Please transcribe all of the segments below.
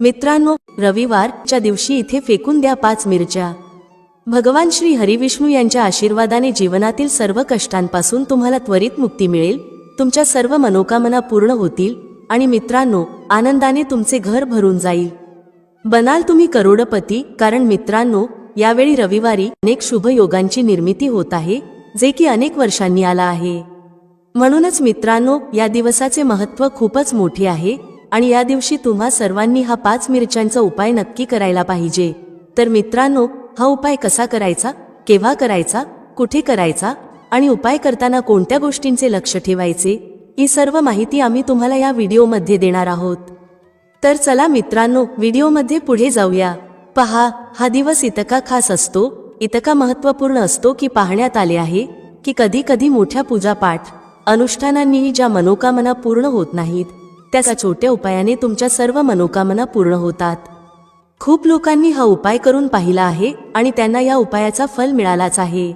मित्रांनो, रविवारच्या दिवशी इथे फेकून द्या 5 मिरच्या। भगवान श्री हरिविष्णू यांच्या आशीर्वादाने जीवनातील सर्व कष्टांपासून तुम्हाला त्वरित मुक्ती मिळेल, तुमच्या सर्व मनोकामना पूर्ण होतील आणि मित्रांनो, आनंदाने तुमचे घर भरून जाईल। बनाल तुम्ही करोडपती, कारण मित्रांनो, यावेळी रविवारी अनेक शुभ योगांची निर्मिती होत आहे, जे की अनेक वर्षांनी आला आहे। म्हणूनच मित्रांनो, या दिवसाचे महत्त्व खूपच मोठे आहे आणि या दिवशी तुम्हा सर्वांनी हा 5 मिरच्यांचा उपाय नक्की करायला पाहिजे। तर मित्रांनो, हा उपाय कसा करायचा, केव्हा करायचा, कुठे करायचा आणि उपाय करताना कोणत्या गोष्टींचे लक्ष ठेवायचे, ही सर्व माहिती आम्ही तुम्हाला या व्हिडिओमध्ये देणार आहोत। तर चला मित्रांनो, व्हिडिओमध्ये पुढे जाऊया। पहा, हा दिवस इतका खास असतो, इतका महत्त्वपूर्ण असतो की पाहण्यात आले आहे की कधी कधी मोठ्या पूजापाठ अनुष्ठानांनीही ज्या मनोकामना पूर्ण होत नाहीत, त्या छोट्या उपायाने तुमच्या सर्व मनोकामना पूर्ण होतात। खूप लोकांनी हा उपाय करून पाहिला आहे आणि त्यांना या उपायाचा फल मिळालाच आहे।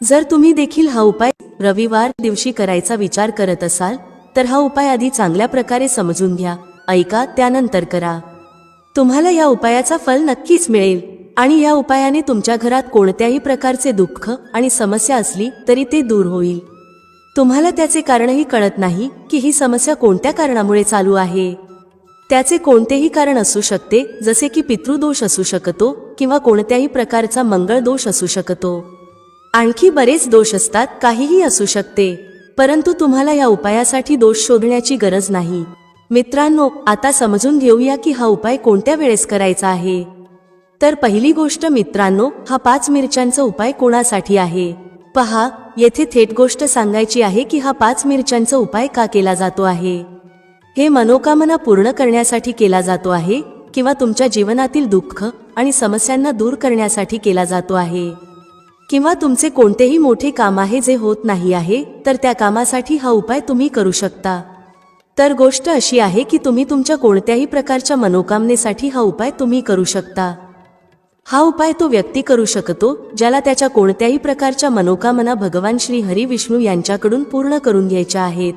जर तुम्ही देखील हा उपाय रविवार दिवशी करायचा विचार करत असाल, तर हा उपाय आधी चांगल्या प्रकारे समजून घ्या, ऐका, त्यानंतर करा। तुम्हाला या उपायाचा फल नक्कीच मिळेल आणि या उपायाने तुमच्या घरात कोणत्याही प्रकारचे दुःख आणि समस्या असली तरी ते दूर होईल। तुम्हाला त्याचे कारणही कळत नाही की ही समस्या कोणत्या कारणामुळे चालू आहे। त्याचे कोणतेही कारण असू शकते, जसे की पितृदोष असू शकतो किंवा कोणत्याही प्रकारचा मंगळ दोष असू शकतो। आणखी बरेच दोष असतात, काहीही असू शकते, परंतु तुम्हाला या उपायासाठी दोष शोधण्याची गरज नाही। मित्रांनो, आता समजून घेऊया की हा उपाय कोणत्या वेळेस करायचा आहे। तर पहिली गोष्ट मित्रांनो, हा 5 मिरच्यांचा उपाय कोणासाठी आहे। पहा, येथे थेट गोष्ट सांगायची आहे की हा 5 मिरच्यांचा उपाय का केला जातो आहे। हे मनोकामना पूर्ण करण्यासाठी केला जातो आहे किंवा तुमच्या जीवनातील दुःख आणि समस्यांना दूर करण्यासाठी केला जातो आहे, किंवा तुमचे कोणतेही मोठे काम आहे जे होत नाही आहे, तर त्या कामासाठी हा उपाय तुम्ही करू शकता। तर गोष्ट अशी आहे की तुम्ही तुमच्या कोणत्याही प्रकारच्या मनोकामनेसाठी हा उपाय तुम्ही करू शकता। हा उपाय तो व्यक्ती करू शकतो ज्याला त्याच्या कोणत्याही प्रकारच्या मनोकामना भगवान श्री हरिविष्णू यांच्याकडून पूर्ण करून घ्यायच्या आहेत।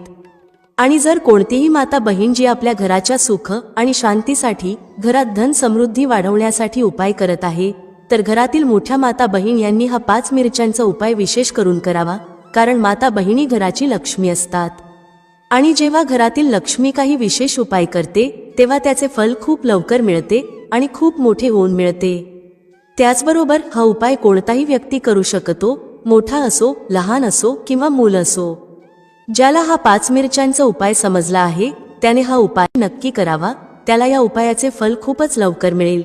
आणि जर कोणतीही माता बहीण जी आपल्या घराच्या सुख आणि शांतीसाठी, घरात धन समृद्धी वाढवण्यासाठी उपाय करत आहे, तर घरातील मोठ्या माता बहीण यांनी हा 5 मिरच्यांचा उपाय विशेष करून करावा, कारण माता बहिणी घराची लक्ष्मी असतात आणि जेव्हा घरातील लक्ष्मी काही विशेष उपाय करते, तेव्हा त्याचे फल खूप लवकर मिळते आणि खूप मोठे होऊन मिळते। त्याचबरोबर हा उपाय कोणताही व्यक्ती करू शकतो, मोठा असो, लहान असो किंवा मूल असो। ज्याला हा 5 मिरच्यांचा उपाय समजला आहे, त्याने हा उपाय नक्की करावा, त्याला या उपायाचे फल खूपच लवकर मिळेल।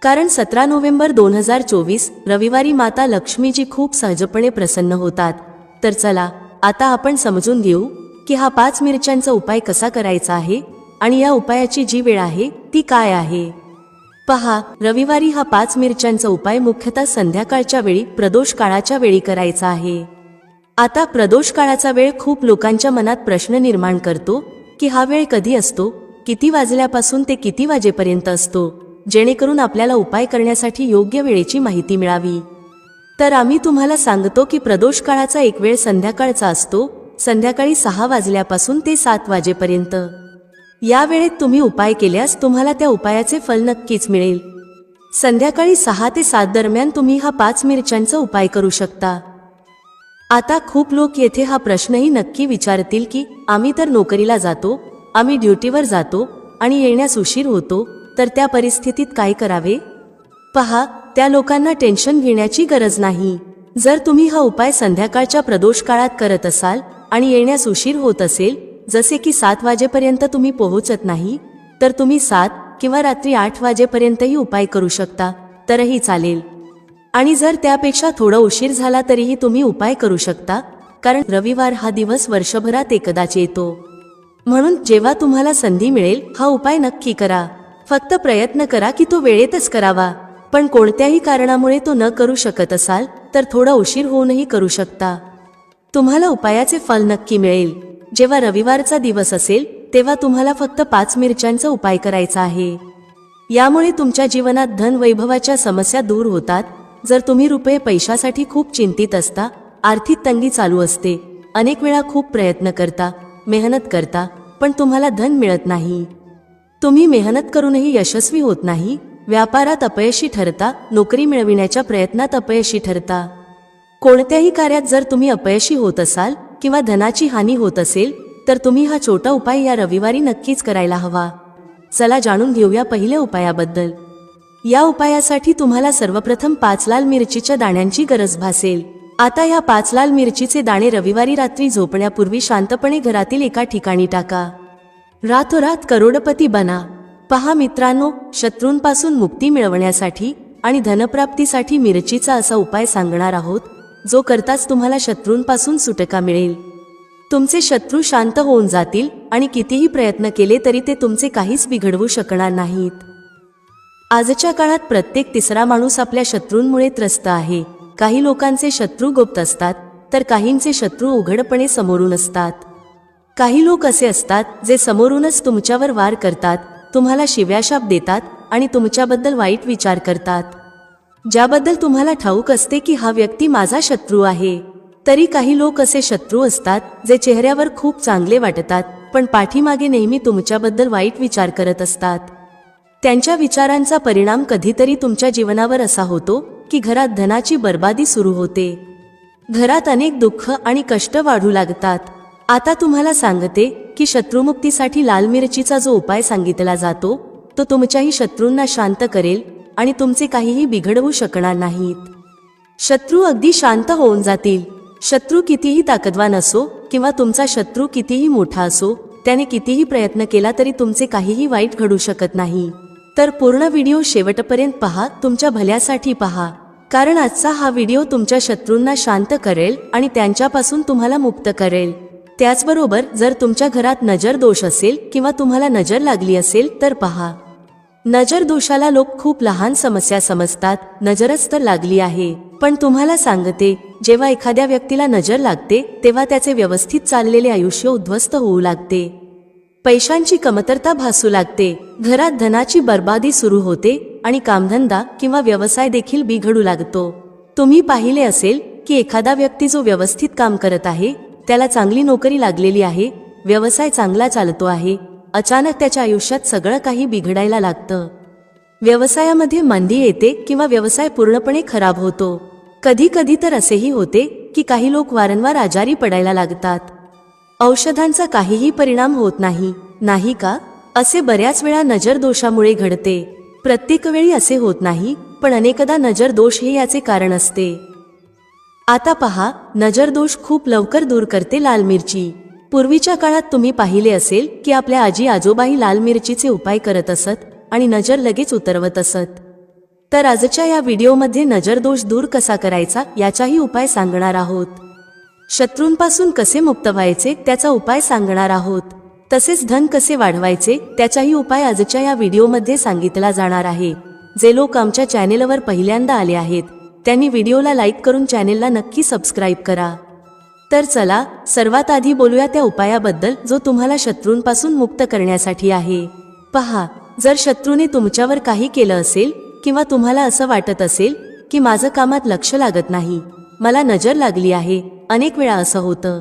कारण 17 नोव्हेंबर 2024 रविवारी माता लक्ष्मीजी खूप सहजपणे प्रसन्न होतात। तर चला, आता आपण समजून घेऊ की हा 5 मिरच्यांचा उपाय कसा करायचा आहे आणि या उपायाची जी वेळ आहे ती काय आहे। पहा, रविवारी हा 5 मिरच्यांचा उपाय मुख्यतः संध्याकाळच्या वेळी, प्रदोष काळाच्या वेळी करायचा आहे। आता प्रदोष काळाचा वेळ खूप लोकांच्या मनात प्रश्न निर्माण करतो की हा वेळ कधी असतो, किती वाजल्यापासून ते किती वाजेपर्यंत असतो, जेणेकरून आपल्याला उपाय करण्यासाठी योग्य वेळेची माहिती मिळावी। तर आम्ही तुम्हाला सांगतो की प्रदोष काळाचा एक वेळ संध्याकाळचा असतो, संध्याकाळी 6 वाजल्यापासून ते 7 वाजेपर्यंत। या वेळेत तुम्ही उपाय केल्यास तुम्हाला त्या उपायाचे फल नक्कीच मिळेल। संध्याकाळी 6 ते 7 दरम्यान तुम्ही हा 5 मिरच्यांचा उपाय करू शकता। आता खूप लोक येथे हा प्रश्नही नक्की विचारतील की आम्ही तर नोकरीला जातो, आम्ही ड्युटीवर जातो आणि येण्यास उशीर होतो, तर त्या परिस्थितीत काय करावे। पहा, त्या लोकांना टेन्शन घेण्याची गरज नाही। जर तुम्ही हा उपाय संध्याकाळच्या प्रदोष काळात करत असाल आणि येण्यास उशीर होत असेल, जसे की 7 वाजेपर्यंत तुम्ही पोहोचत नाही, तर तुम्ही 7 किंवा रात्री 8 वाजेपर्यंतही उपाय करू शकता, तरही चालेल। आणि जर त्यापेक्षा थोडा उशीर झाला तरीही तुम्ही उपाय करू शकता, कारण रविवार हा दिवस वर्षभरात एकदाच येतो। म्हणून जेव्हा तुम्हाला संधी मिळेल, हा उपाय नक्की करा। फक्त प्रयत्न करा की तो वेळेतच करावा। पण कोणत्याही कारणामुळे तो न करू शकत असाल, तर थोडा उशीर होऊनही करू शकता। तुम्हाला उपायाचे फल नक्की मिळेल। जेव्हा रविवारचा दिवस असेल, तेव्हा तुम्हाला फक्त 5 मिरच्यांचा उपाय करायचा आहे। यामुळे तुमच्या जीवनात धन वैभवाच्या समस्या दूर होतात। जर तुम्ही रुपये पैशासाठी खूप चिंतित असता, आर्थिक तंगी चालू असते, अनेक वेळा खूप प्रयत्न करता, मेहनत करता, पण तुम्हाला धन मिळत नाही, तुम्ही मेहनत करूनही यशस्वी होत नाही, व्यापारात अपयशी ठरता, नोकरी मिळविण्याच्या प्रयत्नात अपयशी ठरता. कोणत्याही कार्यात जर तुम्ही अपयशी होत असाल किंवा धनाची हानी होत असेल तर तुम्ही हा छोटा उपाय या रविवारी नक्कीच करायला हवा. चला जाणून घेऊया पहिल्या उपायाबद्दल. या उपायासाठी तुम्हाला सर्वप्रथम 5 लाल मिरचीच्या दाण्यांची गरज भासेल. आता या 5 लाल मिरचीचे दाणे रविवारी रात्री झोपण्यापूर्वी शांतपणे घरातील एका ठिकाणी टाका. रातोरात करोडपती बना. पहा मित्रांनो, शत्रूंपासून मुक्ती मिळवण्यासाठी आणि धनप्राप्तीसाठी मिरचीचा असा उपाय सांगणार आहोत जो करताच तुम्हाला शत्रूंपासून सुटका मिळेल. तुमचे शत्रू शांत होऊन जातील आणि कितीही प्रयत्न केले तरी ते तुमचे काहीच बिघडवू शकणार नाहीत. आजच्या काळात प्रत्येक तिसरा माणूस आपल्या शत्रूंमुळे त्रस्त आहे. काही लोकांचे शत्रू गुप्त असतात तर काहींचे शत्रू उघडपणे समोरून असतात. काही लोक असे असतात जे समोरूनच तुमच्यावर वार करतात, तुम्हाला शिव्याशाप देतात आणि तुमच्याबद्दल वाईट विचार करतात, ज्याबद्दल तुम्हाला ठाऊक असते की हा व्यक्ती माझा शत्रू आहे. तरी काही लोक असे शत्रू असतात जे चेहऱ्यावर खूप चांगले वाटतात पण पाठीमागे नेहमी तुमच्याबद्दल वाईट विचार करत असतात. त्यांच्या विचारांचा परिणाम कधीतरी तुमच्या जीवनावर असा होतो की घरात धनाची बर्बादी सुरू होते. घरात अनेक दुःख आणि कष्ट वाढू लागतात. आता तुम्हाला सांगते की शत्रुमुक्तीसाठी लाल मिरचीचा जो उपाय सांगितला जातो तो तुमच्याही शत्रूंना शांत करेल आणि तुमचे काहीही बिघडवू शकणार नाहीत. शत्रू अगदी शांत होऊन जातील. शत्रू कितीही ताकदवान असो किंवा तुमचा शत्रू कितीही मोठा असो, त्याने कितीही प्रयत्न केला तरी तुमचे काहीही वाईट घडू शकत नाही. तर पूर्ण व्हिडिओ शेवटपर्यंत पहा, तुमच्या भल्यासाठी पहा, कारण आजचा हा व्हिडिओ तुमच्या शत्रूंना शांत करेल आणि त्यांच्यापासून तुम्हाला मुक्त करेल. त्याचबरोबर जर तुमच्या घरात नजर दोष असेल किंवा तुम्हाला नजर लागली असेल तर पहा. नजर दोषाला लोक खूप लहान समस्या समजतात, नजरच तर लागली आहे. पण तुम्हाला सांगते, जेव्हा एखाद्या व्यक्तीला नजर लागते तेव्हा त्याचे व्यवस्थित चाललेले आयुष्य उद्ध्वस्त होऊ लागते. पैशांची कमतरता भासू लागते, घरात धनाची बर्बादी सुरू होते आणि कामधंदा किंवा व्यवसाय देखील बिघडू लागतो. तुम्ही पाहिले असेल की एखादा व्यक्ती जो व्यवस्थित काम करत आहे, त्याला चांगली नोकरी लागलेली आहे, व्यवसाय चांगला चालतो आहे, अचानक त्याच्या आयुष्यात सगळं काही बिघडायला लागतं. व्यवसायामध्ये मंदी येते किंवा व्यवसाय पूर्णपणे खराब होतो. कधी कधी तर असेही होते की काही लोक वारंवार आजारी पडायला लागतात. औषधांचा काहीही परिणाम होत नाही, नाही का? असे बऱ्याच वेळा नजर दोषामुळे घडते. प्रत्येक वेळी असे होत नाही, पण अनेकदा नजर दोष हे याचे कारण असते. आता पहा, नजर दोष खूप लवकर दूर करते लाल मिरची. पूर्वीच्या काळात तुम्ही पाहिले असेल की आपल्या आजी आजोबाही लाल मिरचीचे उपाय करत असत आणि नजर लगेच उतरवत असत. तर आजच्या या व्हिडिओमध्ये नजर दोष दूर कसा करायचा याचाही उपाय सांगणार आहोत. शत्रूंपासून कसे मुक्त व्हायचे त्याचा उपाय सांगणार आहोत. तसेच धन कसे वाढवायचे त्याचाही उपाय आजच्या या व्हिडिओमध्ये सांगितला जाणार आहे. जे लोक आमच्या चॅनेलवर पहिल्यांदा आले आहेत त्यांनी व्हिडिओला लाईक करून चॅनेलला नक्की सबस्क्राईब करा. तर चला सर्वात आधी बोलूया त्या उपायाबद्दल जो तुम्हाला शत्रूंपासून मुक्त करण्यासाठी आहे. पहा, जर शत्रूने तुमच्यावर काही केलं असेल किंवा तुम्हाला असं वाटत असेल की माझं कामात लक्ष लागत नाही, मला नजर लागली आहे, अनेक वेळा असं होतं,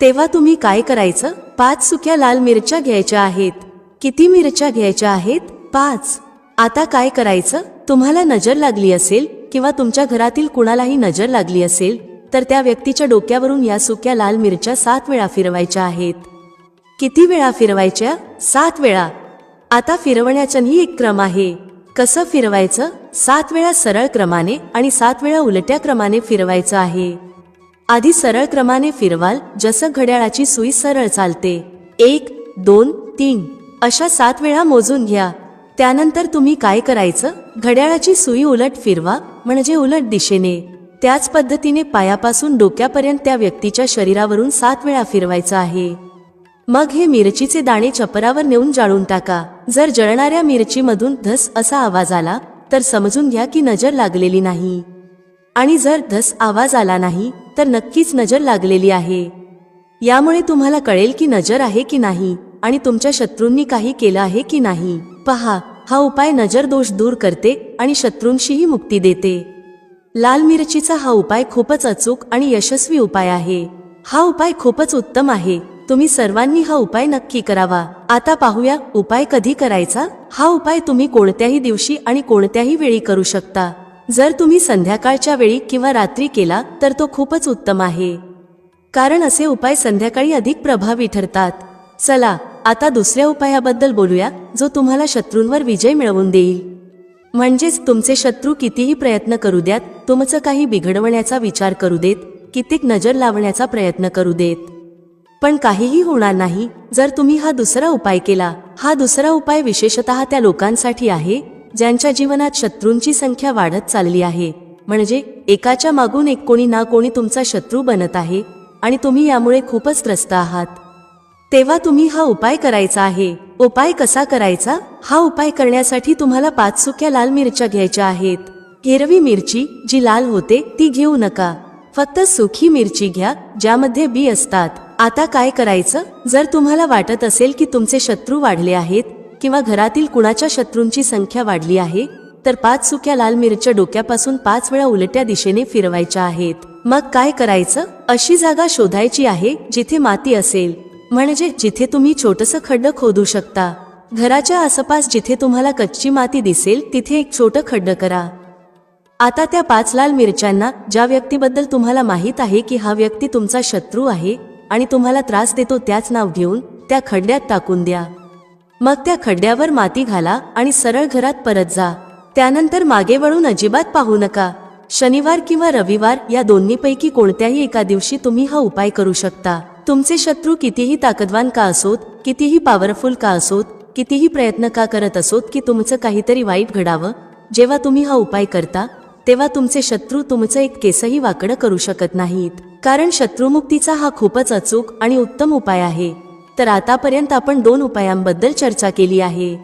तेव्हा तुम्ही काय करायचं? 5 सुक्या लाल मिरच्या घ्यायच्या आहेत. किती मिरच्या घ्यायच्या आहेत? 5. आता काय करायचं? तुम्हाला नजर लागली असेल किंवा तुमच्या घरातील कुणालाही नजर लागली असेल तर त्या व्यक्तीच्या डोक्यावरून या सुक्या लाल मिरच्या 7 वेळा फिरवायच्या आहेत. किती वेळा फिरवायच्या? 7 वेळा. आता फिरवण्याचाही एक क्रम आहे. कसं फिरवायचं? 7 वेळा सरळ क्रमाने आणि 7 वेळा उलट्या क्रमाने फिरवायचं आहे. आधी सरळ क्रमाने फिरवाल, जसं घड्याळाची सुई सरळ चालते. 1, 2, 3 अशा 7 वेळा मोजून घ्या. त्यानंतर तुम्ही काय करायचं? घड्याळाची सुई उलट फिरवा, म्हणजे उलट दिशेने. त्याच पद्धतीने पायापासून डोक्यापर्यंत त्या व्यक्तीच्या शरीरावरून 7 वेळा फिरवायचं आहे. मग हे मिरचीचे दाणे चपरावर नेऊन जाळून टाका. जर जळणाऱ्या मिरचीमधून धस असा आवाज आला तर समजून घ्या की नजर लागलेली नाही, आणि जर धस आवाज आला नाही तर नक्कीच नजर लागलेली आहे. यामुळे तुम्हाला कळेल की नजर आहे की नाही आणि तुमच्या शत्रूंनी काही केलं आहे की नाही. पहा, हा उपाय नजर दोष दूर करते आणि शत्रूंशीही मुक्ती देते. लाल मिरचीचा हा उपाय खूपच अचूक आणि यशस्वी उपाय आहे. हा उपाय खूपच उत्तम आहे. तुम्ही सर्वांनी हा उपाय नक्की करावा. आता पाहूया उपाय कधी करायचा. हा उपाय तुम्ही कोणत्याही दिवशी आणि कोणत्याही वेळी करू शकता. जर तुम्ही संध्याकाळच्या वेळी किंवा रात्री केला तर तो खूपच उत्तम आहे, कारण असे उपाय संध्याकाळी अधिक प्रभावी ठरतात. चला आता दुसऱ्या उपायाबद्दल बोलूया, जो तुम्हाला शत्रूंवर विजय मिळवून देईल. म्हणजेच तुमचे शत्रू कितीही प्रयत्न करू द्यात, तुमचं काही बिघडवण्याचा विचार करू देत, कित्येक नजर लावण्याचा प्रयत्न करू देत, पण काहीही होणार नाही जर तुम्ही हा दुसरा उपाय केला. हा दुसरा उपाय विशेषतः त्या लोकांसाठी आहे ज्यांच्या जीवनात शत्रूंची संख्या वाढत चालली आहे. म्हणजे एकाच्या मागून एक कोणी ना कोणी तुमचा शत्रू बनत आहे आणि तुम्ही यामुळे खूपच त्रस्त आहात. तेव्हा तुम्ही हा उपाय करायचा आहे. उपाय कसा करायचा? हा उपाय करण्यासाठी तुम्हाला 5 सुक्या लाल मिरच्या घ्यायच्या आहेत. हिरवी मिरची जी लाल होते ती घेऊ नका, फक्त सुकी मिरची घ्या ज्यामध्ये बी असतात. आता काय करायचं? जर तुम्हाला वाटत असेल की तुमचे शत्रू वाढले आहेत किंवा घरातील कुणाच्या शत्रूंची संख्या वाढली आहे, तर 5 सुक्या लाल मिरच्या डोक्यापासून 5 वेळा उलट्या दिशेने फिरवायच्या आहेत. मग काय करायचं? अशी जागा शोधायची आहे जिथे माती असेल, म्हणजे जिथे तुम्ही छोटंसं खड्डं खोदू शकता. घराच्या आसपास जिथे तुम्हाला कच्ची माती दिसेल तिथे एक छोटं खड्डं करा. आता त्या 5 लाल मिरच्यांना ज्या व्यक्तीबद्दल तुम्हाला माहीत आहे की हा व्यक्ती तुमचा शत्रू आहे आणि तुम्हाला त्रास देतो त्याच नाव घेऊन त्या खड्ड्यात टाकून द्या. मग त्या खड्ड्यावर माती घाला आणि सरळ घरात परत जा. त्यानंतर मागे वळून अजिबात पाहू नका. शनिवार किंवा रविवार या दोन्हीपैकी कोणत्याही एका दिवशी तुम्ही हा उपाय करू शकता. तुमचे शत्रू कितीही ताकदवान का असोत, कितीही पॉवरफुल का असोत, कितीही प्रयत्न का करत असोत की तुमचं काहीतरी वाईट घडावं, जेव्हा तुम्ही हा उपाय करता तेव्हा तुमचे शत्रू तुमचं एक केसही वाकडं करू शकत नाहीत, कारण शत्रुमुक्तीचा हा खूपच अचूक आणि उत्तम उपाय आहे. तर आतापर्यंत आपण 2 उपायांबद्दल चर्चा केली आहे.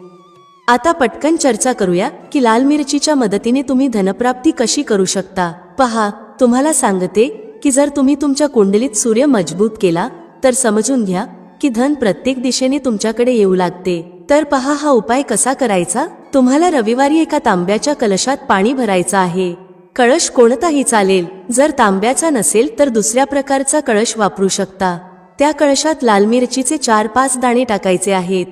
आता पटकन चर्चा करूया की लाल मिरचीच्या मदतीने तुम्ही धनप्राप्ती कशी करू शकता. पहा, तुम्हाला सांगते की जर तुम्ही तुमच्या कुंडलीत सूर्य मजबूत केला तर समजून घ्या की धन प्रत्येक दिशेने तुमच्याकडे येऊ लागते. तर पहा हा उपाय कसा करायचा. तुम्हाला रविवारी एका तांब्याच्या कलशात पाणी भरायचं आहे. कळश कोणताही चालेल. जर तांब्याचा नसेल तर दुसऱ्या प्रकारचा कळश वापरू शकता. त्या कळशात लाल मिरचीचे 4-5 दाणे टाकायचे आहेत.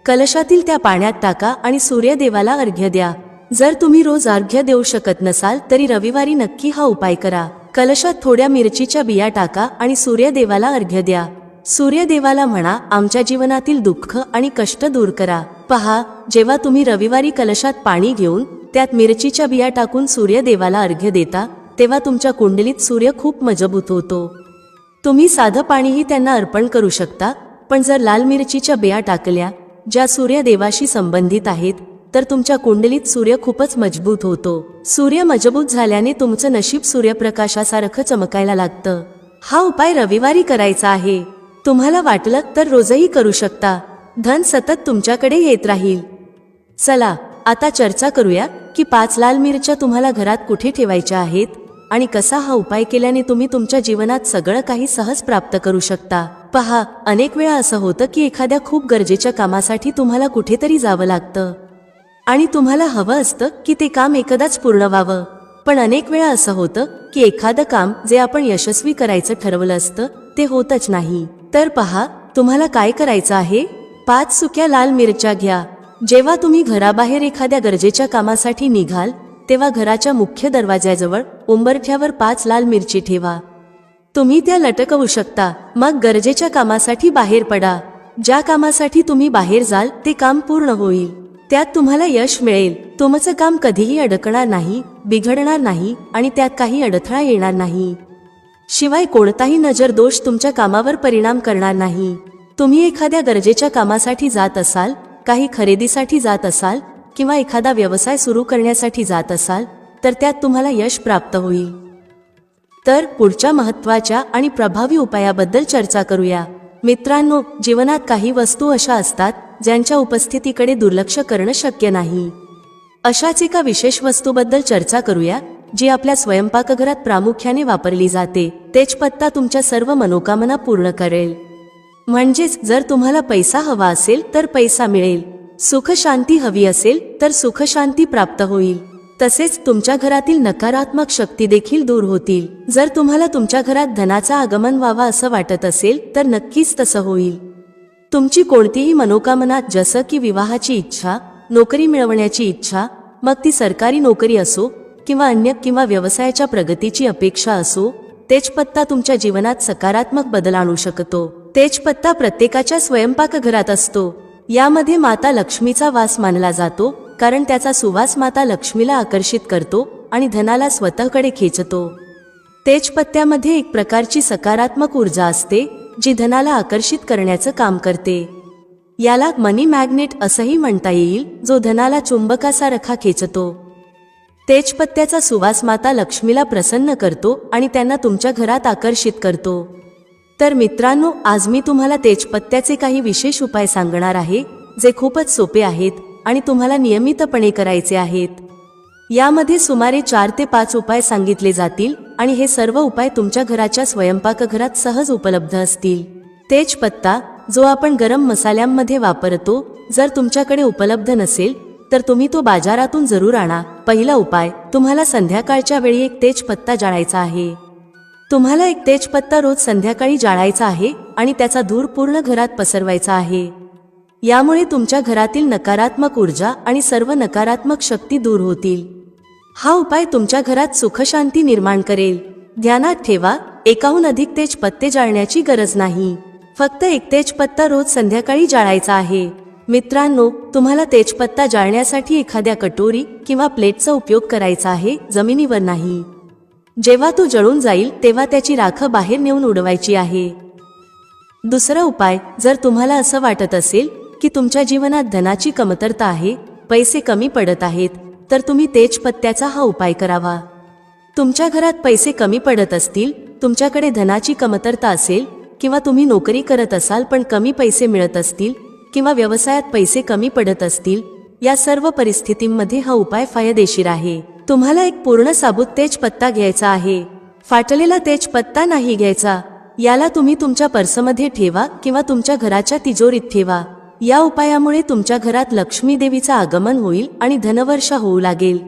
कलशातील त्या पाण्यात टाका आणि सूर्यदेवाला अर्घ्य द्या. जर तुम्ही रोज अर्घ्य देऊ शकत नसाल तरी रविवारी नक्की हा उपाय करा. कलशात थोड्या मिरचीच्या बिया टाका आणि सूर्यदेवाला अर्घ्य द्या. सूर्यदेवाला म्हणा, आमच्या जीवनातील दुःख आणि कष्ट दूर करा. पहा, जेव्हा तुम्ही रविवारी कलशात पाणी घेऊन त्यात मिरचीच्या बिया टाकून सूर्यदेवाला अर्घ्य देता तेव्हा तुमच्या कुंडलीत सूर्य खूप मजबूत होतो. तुम्ही साधं पाणीही त्यांना अर्पण करू शकता, पण जर लाल मिरचीच्या बिया टाकल्या ज्या सूर्यदेवाशी संबंधित आहेत तर तुमच्या कुंडलीत सूर्य खूपच मजबूत होतो. सूर्य मजबूत झाल्याने तुमचं नशीब सूर्यप्रकाशासारखं चमकायला लागतं. हा उपाय रविवारी करायचा आहे. तुम्हाला वाटलं तर रोजही करू शकता. धन सतत तुमच्याकडे येत राहील. चला आता चर्चा करूया की 5 लाल मिरच्या तुम्हाला घरात कुठे ठेवायच्या आहेत आणि कसा हा उपाय केल्याने तुम्ही तुमच्या जीवनात सगळं काही सहज प्राप्त करू शकता. पहा, अनेक वेळा असं होतं की एखाद्या खूप गरजेच्या कामासाठी तुम्हाला कुठेतरी जावं लागतं आणि तुम्हाला हवं असतं की ते काम एकदाच पूर्ण व्हावं. पण अनेक वेळा असं होतं की एखादं काम जे आपण यशस्वी करायचं ठरवलं असतं ते होतच नाही. तर पहा, तुम्हाला काय करायचं आहे. 5 सुक्या लाल मिरच्या घ्या. जेव्हा तुम्ही घराबाहेर एखाद्या गरजेच्या कामासाठी निघाल तेव्हा घराच्या मुख्य दरवाजाजवळ उंबरठ्यावर 5 लाल मिरची ठेवा. तुम्ही त्या लटकवू शकता. मग गरजेच्या कामासाठी बाहेर पडा. ज्या कामासाठी तुम्ही बाहेर जाल ते काम पूर्ण होईल. त्यात तुम्हाला यश मिळेल. तुमचं काम कधीही अडकणार नाही, बिघडणार नाही आणि त्यात काही अडथळा येणार नाही. शिवाय कोणताही नजर दोष तुमच्या कामावर परिणाम करणार नाही. तुम्ही एखाद्या गरजेच्या कामासाठी जात असाल, काही खरेदीसाठी जात असाल किंवा एखादा व्यवसाय सुरू करण्यासाठी जात असाल तर त्यात तुम्हाला यश प्राप्त होईल. तर पुढच्या महत्त्वाच्या आणि प्रभावी उपायाबद्दल चर्चा करूया. मित्रांनो, जीवनात काही वस्तू अशा असतात ज्यांच्या उपस्थितीकडे दुर्लक्ष करणं शक्य नाही. अशाच एका विशेष वस्तूबद्दल चर्चा करूया जी आपल्या स्वयंपाकघरात प्रामुख्याने वापरली जाते. तेजपत्ता तुमच्या सर्व मनोकामना पूर्ण करेल. म्हणजेच जर तुम्हाला पैसा हवा असेल तर पैसा मिळेल, सुख शांती हवी असेल तर सुख शांती प्राप्त होईल, तसेच तुमच्या घरातील नकारात्मक शक्ती देखील दूर होतील. जर तुम्हाला तुमच्या घरात धनाचं आगमन व्हावा असं वाटत असेल तर नक्कीच तसं होईल. तुमची कोणतीही मनोकामना, जसं की विवाहाची इच्छा, नोकरी मिळवण्याची इच्छा, मग ती सरकारी नोकरी असो किंवा अन्य किंवा व्यवसायाच्या प्रगतीची अपेक्षा असो, तेजपत्ता तुमच्या जीवनात सकारात्मक बदल आणू शकतो. तेजपत्ता प्रत्येकाच्या स्वयंपाकघरात असतो. यामध्ये माता लक्ष्मीचा वास मानला जातो, कारण त्याचा सुवास माता लक्ष्मीला आकर्षित करतो आणि धनाला स्वतःकडे खेचतो. तेजपत्त्यामध्ये एक प्रकारची सकारात्मक ऊर्जा असते, जी धनाला आकर्षित करण्याचं काम करते. याला मनी मॅग्नेट असंही म्हणता येईल, जो धनाला चुंबकासारखा खेचतो. तेजपत्त्याचा सुवास माता लक्ष्मीला प्रसन्न करतो आणि त्यांना तुमच्या घरात आकर्षित करतो. तर मित्रांनो, आज मी तुम्हाला तेजपत्त्याचे काही विशेष उपाय सांगणार आहे, जे खूपच सोपे आहेत आणि तुम्हाला नियमितपणे करायचे आहेत. यामध्ये सुमारे 4 ते 5 उपाय सांगितले जातील आणि हे सर्व उपाय तुमच्या घराच्या स्वयंपाकघरात सहज उपलब्ध असतील. तेजपत्ता, जो आपण गरम मसाल्यांमध्ये वापरतो, जर तुमच्याकडे उपलब्ध नसेल तर तुम्ही तो बाजारातून जरूर आणा. पहिला उपाय, तुम्हाला संध्याकाळच्या वेळी एक तेजपत्ता जाळायचा आहे. तुम्हाला एक तेजपत्ता रोज संध्याकाळी जाळायचा आहे आणि त्याचा धूर पूर्ण घरात पसरवायचा आहे. यामुळे तुमच्या घरातील नकारात्मक ऊर्जा आणि सर्व नकारात्मक शक्ती दूर होतील. हा उपाय तुमच्या घरात सुखशांती निर्माण करेल. ध्यानात ठेवा, एकाहून अधिक तेजपत्ते जाळण्याची गरज नाही. फक्त एक तेजपत्ता रोज संध्याकाळी जाळायचा आहे. मित्रांनो, तुम्हाला तेजपत्ता जाळण्यासाठी एखाद्या कटोरी किंवा प्लेटचा उपयोग करायचा आहे, जमिनीवर नाही. जेव्हा तो जळून जाईल तेव्हा त्याची राख बाहेर नेऊन उडवायची आहे. दुसरा उपाय, जर तुम्हाला असं वाटत असेल की तुमच्या जीवनात धनाची कमतरता आहे, पैसे कमी पडत आहेत, तर तुम्ही तेजपत्त्याचा हा उपाय करावा. तुमच्या घरात पैसे कमी पडत असतील, तुमच्याकडे धनाची कमतरता असेल किंवा तुम्ही नोकरी करत असाल पण कमी पैसे मिळत असतील किंवा व्यवसायात पैसे कमी पडत असतील, या सर्व परिस्थितींमध्ये हा उपाय फायदेशीर आहे. तुम्हाला एक पूर्ण साबूत तेजपत्ता घ्यायचा आहे. फाटलेला तेजपत्ता नाही घ्यायचा. याला तुम्ही तुमच्या पर्समध्ये ठेवा किंवा तुमच्या घराच्या तिजोरीत ठेवा. या उपायामुळे तुमच्या घरात लक्ष्मी देवीचं आगमन होईल आणि धनवर्षा होऊ लागेल.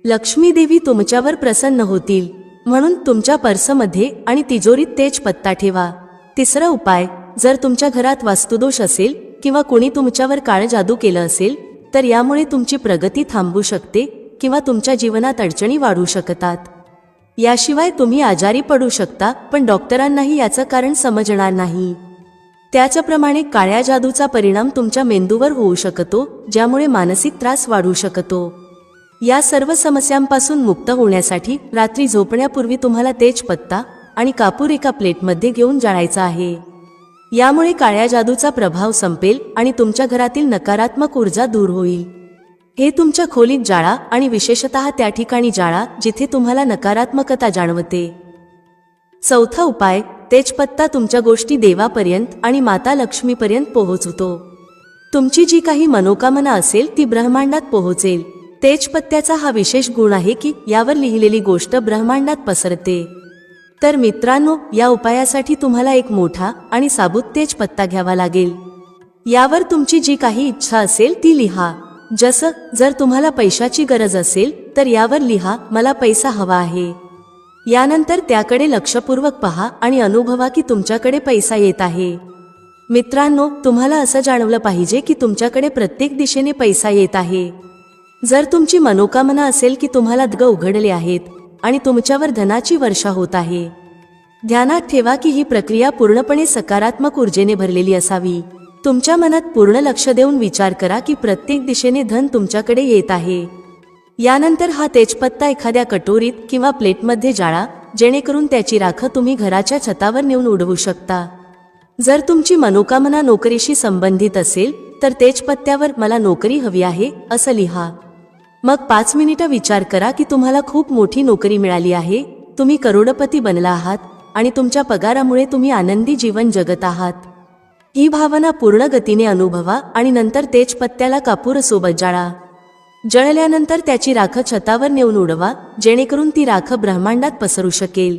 लक्ष्मी देवी तुमच्यावर प्रसन्न होतील. म्हणून तुमच्या पर्समध्ये आणि तिजोरीत तेजपत्ता ठेवा. तिसरा उपाय, जर तुमच्या घरात वास्तुदोष असेल किंवा कोणी तुमच्यावर काळ जादू केलं असेल, तर यामुळे तुमची प्रगती थांबू शकते किंवा तुमच्या जीवनात अडचणी वाढू शकतात. याशिवाय तुम्ही आजारी पडू शकता, पण डॉक्टरांनाही याचं कारण समजणार नाही. त्याचप्रमाणे काळ्या जादूचा परिणाम तुमच्या मेंदूवर होऊ शकतो, ज्यामुळे मानसिक त्रास वाढू शकतो. या सर्व समस्यांपासून मुक्त होण्यासाठी रात्री झोपण्यापूर्वी तुम्हाला तेजपत्ता आणि कापूर एका प्लेटमध्ये घेऊन जाळायचा आहे. यामुळे काळ्या जादूचा प्रभाव संपेल आणि तुमच्या घरातील नकारात्मक ऊर्जा दूर होईल. हे तुमच्या खोलीत जाळा आणि विशेषतः त्या ठिकाणी जाळा जिथे तुम्हाला नकारात्मकता जाणवते. चौथा उपाय, तेजपत्ता तुमच्या गोष्टी देवापर्यंत आणि माता लक्ष्मीपर्यंत पोहोचवतो. तुमची जी काही मनोकामना असेल ती ब्रह्मांडात पोहोचेल. तेजपत्त्याचा हा विशेष गुण आहे की यावर लिहिलेली गोष्ट ब्रह्मांडात पसरते. तर मित्रांनो, या उपायासाठी तुम्हाला एक मोठा आणि साबूत तेजपत्ता घ्यावा लागेल. यावर तुमची जी काही इच्छा असेल ती लिहा. जर तुम्हाला पैशाची गरज असेल तर यावर लिहा, मला पैसा हवा आहे. यानंतर त्याकडे लक्षपूर्वक पहा आणि अनुभवा की तुमच्याकडे पैसा येत आहे. मित्रांनो, तुम्हाला असं जाणवलं पाहिजे की तुमच्याकडे प्रत्येक दिशेने पैसा येत आहे. जर तुमची मनोकामना असेल की तुम्हाला द्ग उघडले आहेत आणि तुमच्यावर धनाची वर्षा होत आहे, ध्यानात ठेवा की ही प्रक्रिया पूर्णपणे सकारात्मक ऊर्जेने भरलेली असावी. तुमच्या मनात पूर्ण लक्ष देऊन विचार करा की प्रत्येक दिशेने धन तुमच्याकडे येत आहे. यानंतर हा तेजपत्ता एखाद्या कटोरीत किंवा प्लेटमध्ये जाळा, जेणेकरून त्याची राख तुम्ही घराच्या छतावर नेऊन उडवू शकता. जर तुमची मनोकामना नोकरीशी संबंधित असेल तर तेजपत्त्यावर मला नोकरी हवी आहे असं लिहा. मग 5 मिनिटं विचार करा की तुम्हाला खूप मोठी नोकरी मिळाली आहे, तुम्ही करोडपती बनला आहात आणि तुमच्या पगारामुळे तुम्ही आनंदी जीवन जगत आहात. ही भावना पूर्ण गतीने अनुभवा आणि नंतर तेजपत्त्याला कापूरसोबत जाळा. जळल्यानंतर त्याची राख छतावर नेऊन उडवा, जेणेकरून ती राख ब्रह्मांडात पसरू शकेल.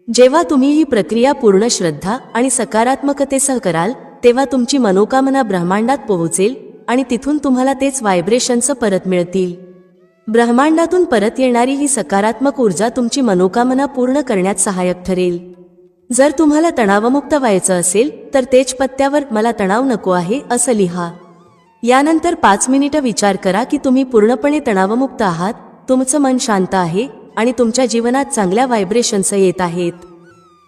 जेव्हा तुम्ही ही प्रक्रिया पूर्ण श्रद्धा आणि सकारात्मकतेसह कराल, तेव्हा तुमची मनोकामना ब्रह्मांडात पोहोचेल आणि तिथून तुम्हाला तेच व्हायब्रेशन्स परत मिळतील. ब्रह्मांडातून परत येणारी ही सकारात्मक ऊर्जा तुमची मनोकामना पूर्ण करण्यात सहाय्यक ठरेल. जर तुम्हाला तणावमुक्त व्हायचं असेल तर तेजपत्त्यावर मला तणाव नको आहे असं लिहा. यानंतर 5 मिनिटं विचार करा की तुम्ही पूर्णपणे तणावमुक्त आहात, तुमचं मन शांत आहे आणि तुमच्या जीवनात चांगल्या व्हायब्रेशन्स येत आहेत.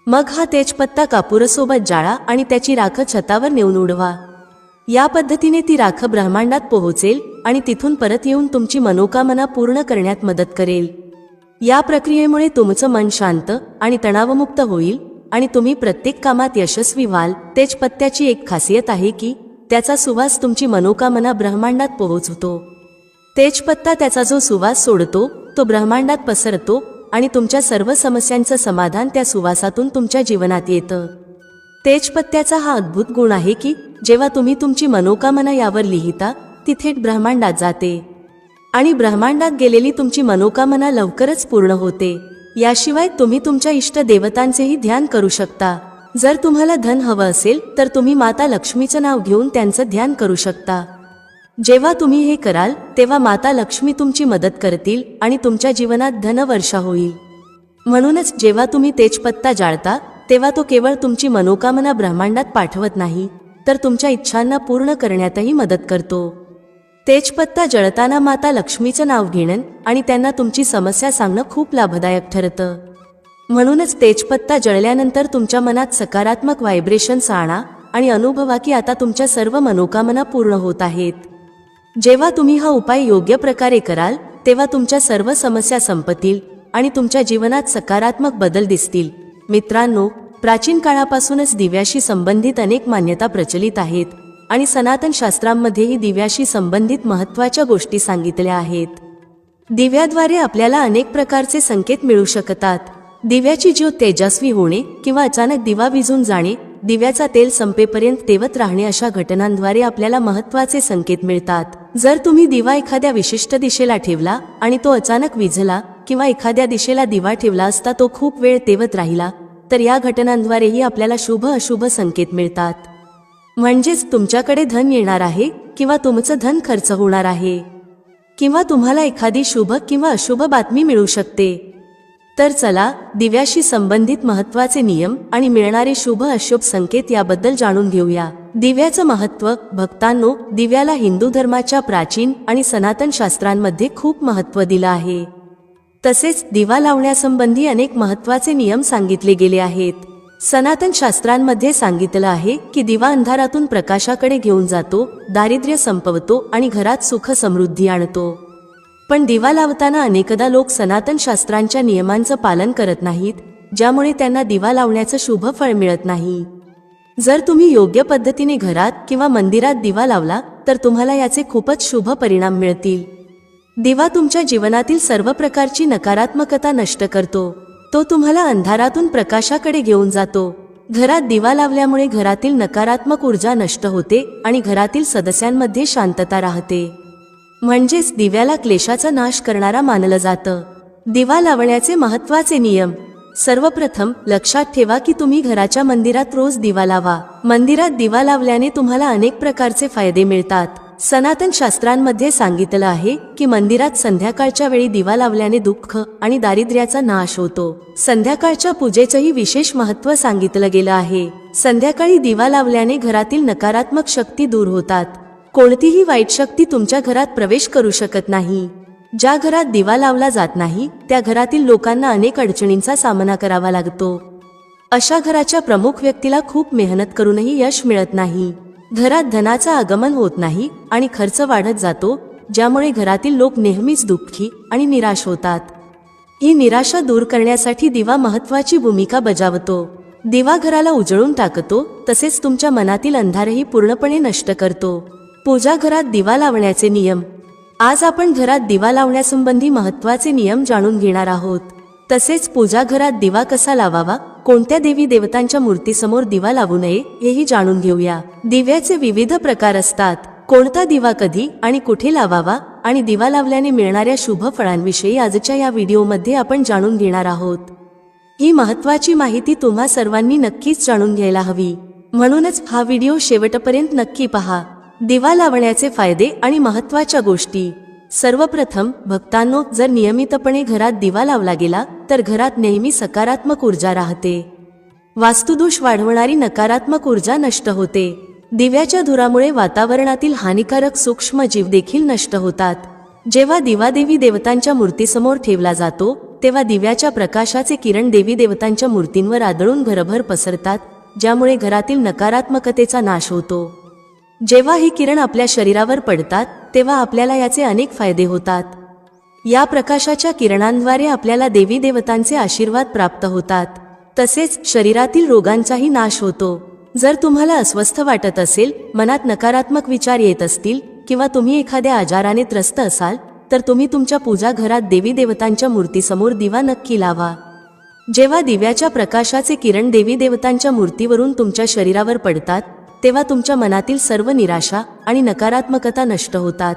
मग हा तेजपत्ता कापूरसोबत जाळा आणि त्याची राख छतावर नेऊन उडवा. या पद्धतीने ती राख ब्रह्मांडात पोहोचेल आणि तिथून परत येऊन तुमची मनोकामना पूर्ण करण्यात मदत करेल. या प्रक्रियेमुळे तुमचं मन शांत आणि तणावमुक्त होईल आणि तुम्ही प्रत्येक कामात यशस्वी व्हाल. तेजपत्त्याची एक खासियत आहे की त्याचा सुवास तुमची मनोकामना ब्रह्मांडात पोहोचवतो. तेजपत्ता त्याचा जो सुवास सोडतो तो ब्रह्मांडात पसरतो आणि तुमच्या सर्व समस्यांचं समाधान त्या सुवासातून तुमच्या जीवनात येतं. तेजपत्त्याचा हा अद्भुत गुण आहे की जेव्हा तुम्ही तुमची मनोकामना यावर लिहिता ती थेट ब्रह्मांडात जाते आणि ब्रह्मांडात गेलेली तुमची मनोकामना लवकरच पूर्ण होते. याशिवाय तुम्ही तुमच्या इष्ट देवतांचेही ध्यान करू शकता. जर तुम्हाला धन हवं असेल तर तुम्ही माता लक्ष्मीचं नाव घेऊन त्यांचं ध्यान करू शकता. जेव्हा तुम्ही हे कराल तेव्हा माता लक्ष्मी तुमची मदत करतील आणि तुमच्या जीवनात धनवर्षा होईल. म्हणूनच जेव्हा तुम्ही तेजपत्ता जाळता तेव्हा तो केवळ तुमची मनोकामना ब्रह्मांडात पाठवत नाही तर तुमच्या इच्छांना पूर्ण करण्यातही मदत करतो. तेजपत्ता जळताना माता लक्ष्मीचं नाव घेणं आणि त्यांना तुमची समस्या सांगणं खूप लाभदायक ठरतं. म्हणूनच तेजपत्ता जळल्यानंतर तुमच्या मनात सकारात्मक व्हायब्रेशन्स आणा आणि अनुभवा की आता तुमच्या सर्व मनोकामना पूर्ण होत आहेत. जेव्हा तुम्ही हा उपाय योग्य प्रकारे कराल तेव्हा तुमच्या सर्व समस्या संपतील आणि तुमच्या जीवनात सकारात्मक बदल दिसतील. मित्रांनो, प्राचीन काळापासूनच दिव्याशी संबंधित अनेक मान्यता प्रचलित आहेत आणि सनातन शास्त्रांमध्येही दिव्याशी संबंधित महत्त्वाच्या गोष्टी सांगितल्या आहेत. दिव्याद्वारे आपल्याला अनेक प्रकारचे संकेत मिळू शकतात. दिव्याची ज्योत तेजस्वी होणे किंवा अचानक दिवा विझून जाणे, दिव्याचा तेल संपेपर्यंत तेवत राहणे अशा घटनांद्वारे आपल्याला महत्त्वाचे संकेत मिळतात. जर तुम्ही दिवा एखाद्या विशिष्ट दिशेला ठेवला आणि तो अचानक विझला किंवा एखाद्या दिशेला दिवा ठेवला असता तो खूप वेळ तेवत राहिला तर या घटनांद्वारेही आपल्याला शुभ अशुभ संकेत मिळतात. म्हणजेच तुमच्याकडे धन येणार आहे किंवा तुमचं धन खर्च होणार आहे किंवा तुम्हाला एखादी शुभ किंवा अशुभ बातमी मिळू शकते. तर चला दिव्याशी संबंधित महत्त्वाचे नियम आणि मिळणारे शुभ अशुभ संकेत याबद्दल जाणून घेऊया. दिव्याचं महत्त्व. भक्तांनो, दिव्याला हिंदू धर्माच्या प्राचीन आणि सनातन शास्त्रांमध्ये खूप महत्त्व दिलं आहे. तसेच दिवा लावण्यासंबंधी अनेक महत्त्वाचे नियम सांगितले गेले आहेत. सनातन शास्त्रांमध्ये सांगितलं आहे की दिवा अंधारातून प्रकाशाकडे घेऊन जातो, दारिद्र्य संपवतो आणि घरात सुख समृद्धी आणतो. पण दिवा लावताना अनेकदा लोक सनातन शास्त्रांच्या नियमांचं पालन करत नाहीत, ज्यामुळे त्यांना दिवा लावण्याचं शुभ फळ मिळत नाही. जर तुम्ही योग्य पद्धतीने घरात किंवा मंदिरात दिवा लावला तर तुम्हाला याचे खूपच शुभ परिणाम मिळतील. दिवा तुमच्या जीवनातील सर्व प्रकारची नकारात्मकता नष्ट करतो. तो तुम्हाला अंधारातून प्रकाशाकडे घेऊन जातो. घरात दिवा लावल्यामुळे घरातील नकारात्मक ऊर्जा नष्ट होते आणि घरातील सदस्यांमध्ये शांतता राहते. म्हणजेच दिव्याला क्लेशाचा नाश करणारा मानलं जातं. दिवा लावण्याचे महत्त्वाचे नियम. सर्वप्रथम लक्षात ठेवा की तुम्ही घराच्या मंदिरात रोज दिवा लावा. मंदिरात दिवा लावल्याने तुम्हाला अनेक प्रकारचे फायदे मिळतात. सनातन शास्त्रांमध्ये सांगितलं आहे की मंदिरात संध्याकाळच्या वेळी दिवा लावल्याने दुःख आणि दारिद्र्याचा नाश होतो. संध्याकाळच्या पूजेचंही विशेष महत्त्व सांगितलं गेलं आहे. संध्याकाळी दिवा लावल्याने घरातील नकारात्मक शक्ती दूर होतात. कोणतीही वाईट शक्ती तुमच्या घरात प्रवेश करू शकत नाही. ज्या घरात दिवा लावला जात नाही त्या घरातील लोकांना अनेक अडचणींचा सामना करावा लागतो. अशा घराच्या प्रमुख व्यक्तीला खूप मेहनत करूनही यश मिळत नाही. घरात धनाचं आगमन होत नाही आणि खर्च वाढत जातो, ज्यामुळे घरातील लोक नेहमीच दुःखी आणि निराश होतात. ही निराशा दूर करण्यासाठी दिवा महत्त्वाची भूमिका बजावतो. दिवा घराला उजळून टाकतो, तसेच तुमच्या मनातील अंधारही पूर्णपणे नष्ट करतो. पूजा घरात दिवा लावण्याचे नियम. आज आपण घरात दिवा लावण्यासंबंधी महत्त्वाचे नियम जाणून घेणार आहोत. तसेच पूजा घरात दिवा कसा लावावा, कोणत्या देवी देवतांच्या मूर्तीसमोर दिवा लावू नये हेही जाणून घेऊया. दिव्याचे विविध प्रकार असतात. कोणता दिवा कधी आणि कुठे लावावा आणि दिवा लावल्याने मिळणाऱ्या शुभ फळांविषयी आजच्या या व्हिडिओमध्ये आपण जाणून घेणार आहोत. ही महत्त्वाची माहिती तुम्हा सर्वांनी नक्कीच जाणून घ्यायला हवी. म्हणूनच हा व्हिडिओ शेवटपर्यंत नक्की पहा. दिवा लावण्याचे फायदे आणि महत्त्वाच्या गोष्टी. सर्वप्रथम भक्तांनो, जर नियमितपणे घरात दिवा लावला गेला तर घरात नेहमी सकारात्मक ऊर्जा राहते. वास्तुदोष वाढवणारी नकारात्मक ऊर्जा नष्ट होते. दिव्याच्या धुरामुळे वातावरणातील हानिकारक सूक्ष्म जीव देखील नष्ट होतात. जेव्हा दिवा देवी देवतांच्या मूर्तीसमोर ठेवला जातो तेव्हा दिव्याच्या प्रकाशाचे किरण देवी देवतांच्या मूर्तींवर आदळून घरभर पसरतात, ज्यामुळे घरातील नकारात्मकतेचा नाश होतो. जेव्हा ही किरण आपल्या शरीरावर पडतात तेव्हा आपल्याला याचे अनेक फायदे होतात. या प्रकाशाच्या किरणांद्वारे आपल्याला देवी देवतांचे आशीर्वाद प्राप्त होतात. तसेच शरीरातील रोगांचाही नाश होतो. जर तुम्हाला अस्वस्थ वाटत असेल, मनात नकारात्मक विचार येत असतील किंवा तुम्ही एखाद्या आजाराने त्रस्त असाल तर तुम्ही तुमच्या पूजा घरात देवी देवतांच्या मूर्तीसमोर दिवा नक्की लावा. जेव्हा दिव्याच्या प्रकाशाचे किरण देवी देवतांच्या मूर्तीवरून तुमच्या शरीरावर पडतात तेव्हा तुमच्या मनातील सर्व निराशा आणि नकारात्मकता नष्ट होतात.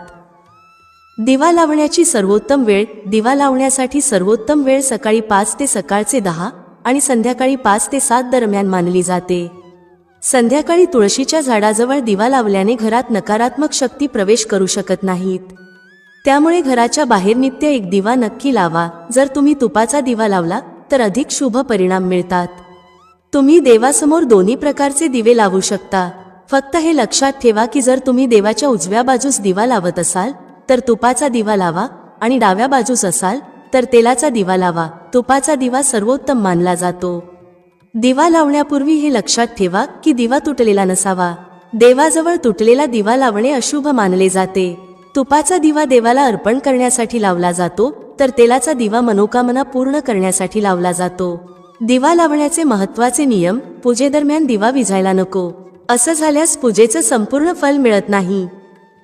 दिवा लावण्याची सर्वोत्तम वेळ. दिवा लावण्यासाठी सर्वोत्तम वेळ सकाळी 5 ते सकाळचे 10 आणि संध्याकाळी 5 ते 7 दरम्यान मानली जाते. संध्याकाळी तुळशीच्या झाडाजवळ दिवा लावल्याने घरात नकारात्मक शक्ती प्रवेश करू शकत नाहीत. त्यामुळे घराच्या बाहेर नित्य एक दिवा नक्की लावा. जर तुम्ही तुपाचा दिवा लावला तर अधिक शुभ परिणाम मिळतात. तुम्ही देवासमोर दोन्ही प्रकारचे दिवे लावू शकता. फक्त हे लक्षात ठेवा की जर तुम्ही देवाच्या उजव्या बाजूस दिवा लावत असाल तर तुपाचा दिवा लावा आणि डाव्या बाजूस असाल तर तेलाचा दिवा लावा. तुपाचा दिवा सर्वोत्तम मानला जातो. दिवा लावण्यापूर्वी हे लक्षात ठेवा की दिवा तुटलेला नसावा. देवाजवळ तुटलेला दिवा लावणे अशुभ मानले जाते. तुपाचा दिवा देवाला अर्पण करण्यासाठी लावला जातो तर तेलाचा दिवा मनोकामना पूर्ण करण्यासाठी लावला जातो. दिवा लावण्याचे महत्त्वाचे नियम. पूजेदरम्यान दिवा विझायला नको. असं झाल्यास पूजेचं संपूर्ण फल मिळत नाही.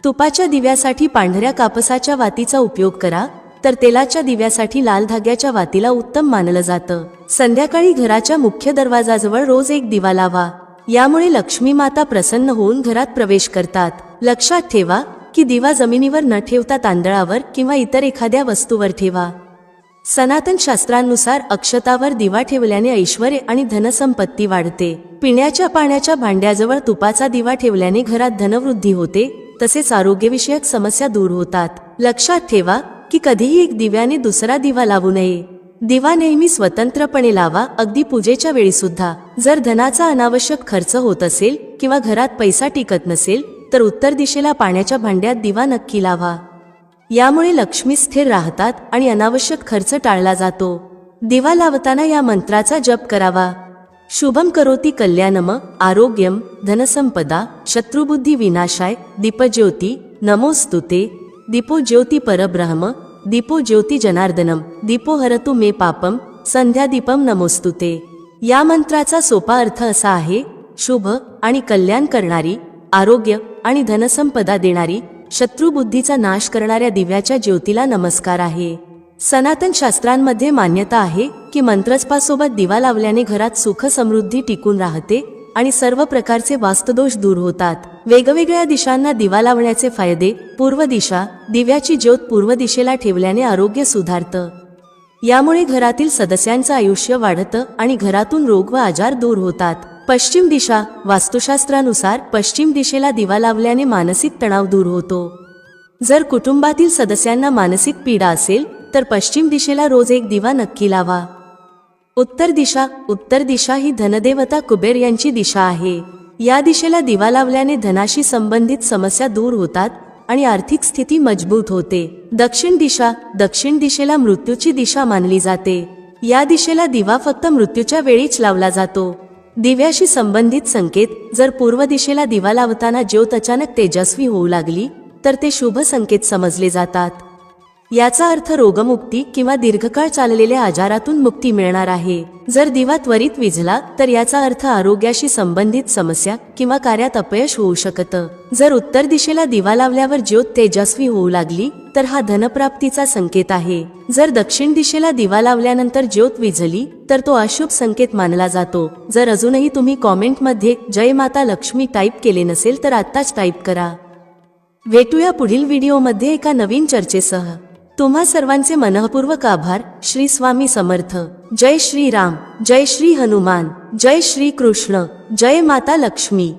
तुपाच्या दिव्यासाठी पांढऱ्या कापसाच्या वातीचा उपयोग करा, तर तेलाच्या दिव्यासाठी लाल धाग्याच्या वातीला उत्तम मानलं जातं. संध्याकाळी घराच्या मुख्य दरवाजाजवळ रोज एक दिवा लावा. यामुळे लक्ष्मी माता प्रसन्न होऊन घरात प्रवेश करतात. लक्षात ठेवा की दिवा जमिनीवर न ठेवता तांदळावर किंवा इतर एखाद्या वस्तूवर ठेवा. सनातन शास्त्रांनुसार अक्षतावर दिवा ठेवल्याने ऐश्वर्य आणि धनसंपत्ती वाढते. पिण्याच्या पाण्याच्या भांड्याजवळ तुपाचा दिवा ठेवल्याने घरात धनवृद्धी होते. तसेच आरोग्यविषयक समस्या दूर होतात. लक्षात ठेवा की कधीही एक दिव्याने दुसरा दिवा लावू नये. दिवा नेहमी स्वतंत्रपणे लावा, अगदी पूजेच्या वेळी सुद्धा. जर धनाचा अनावश्यक खर्च होत असेल किंवा घरात पैसा टिकत नसेल तर उत्तर दिशेला पाण्याच्या भांड्यात दिवा नक्की लावा. यामुळे लक्ष्मी स्थिर राहतात आणि अनावश्यक खर्च टाळला जातो. दिवा लावताना या मंत्राचा जप करावा. शुभम करोति कल्याणम आरोग्यम धनसंपदा शत्रुबुद्धी विनाशाय दीपज्योती नमोस्तुते. दीपो ज्योती परब्रह्म दीपो ज्योती जनार्दनम दीपो हरतु मे पापम संध्या दीपम नमोस्तुते. या मंत्राचा सोपा अर्थ असा आहे: शुभ आणि कल्याण करणारी, आरोग्य आणि धनसंपदा देणारी, शत्रुबुद्धीचा नाश करणाऱ्या दिव्याच्या ज्योतीला नमस्कार आहे. सनातन शास्त्रांमध्ये मान्यता आहे की मंत्रजपासोबत दिवा लावल्याने घरात सुख समृद्धी टिकून राहते आणि सर्व प्रकारचे वास्तुदोष दूर होतात. वेगवेगळ्या दिशांना दिवा लावण्याचे फायदे. पूर्व दिशा. दिव्याची ज्योत पूर्व दिशेला ठेवल्याने आरोग्य सुधारतं. यामुळे घरातील सदस्यांचं आयुष्य वाढतं आणि घरातून रोग व आजार दूर होतात. पश्चिम दिशा. वास्तुशास्त्रानुसार पश्चिम दिशेला दिवा लावल्याने मानसिक तणाव दूर होतो. जर कुटुंबातील सदस्यांना मानसिक पीडा असेल तर पश्चिम दिशेला रोज एक दिवा नक्की लावा. उत्तर दिशा. उत्तर दिशा ही धनदेवता कुबेर यांची दिशा आहे. या दिशेला दिवा लावल्याने धनाशी संबंधित समस्या दूर होतात आणि आर्थिक स्थिती मजबूत होते. दक्षिण दिशा. दक्षिण दिशेला मृत्यूची दिशा मानली जाते. या दिशेला दिवा फक्त मृत्यूच्या वेळीच लावला जातो. दिव्याशी संबंधित संकेत. जर पूर्व दिशेला दिवा लावताना ज्योत अचानक तेजस्वी होऊ लागली तर ते शुभ संकेत समजले जातात. याचा अर्थ रोगमुक्ती किंवा दीर्घकाळ चाललेल्या आजारातून मुक्ती मिळणार आहे. जर दिवा त्वरित विझला तर याचा अर्थ आरोग्याशी संबंधित समस्या किंवा कार्यात अपयश होऊ शकतं. जर उत्तर दिशेला दिवा लावल्यावर ज्योत तेजस्वी होऊ लागली तर हा धनप्राप्तीचा संकेत आहे. जर दक्षिण दिशेला दिवा लावल्यानंतर ज्योत विझली तर तो अशुभ संकेत मानला जातो. जर अजूनही तुम्ही कॉमेंटमध्ये जय माता लक्ष्मी टाईप केले नसेल तर आत्ताच टाईप करा. भेटूया पुढील व्हिडिओमध्ये एका नवीन चर्चेसह. तुम्हा सर्वांचे मनःपूर्वक आभार. श्री स्वामी समर्थ. जय श्री राम, जय श्री हनुमान, जय श्री कृष्ण, जय माता लक्ष्मी.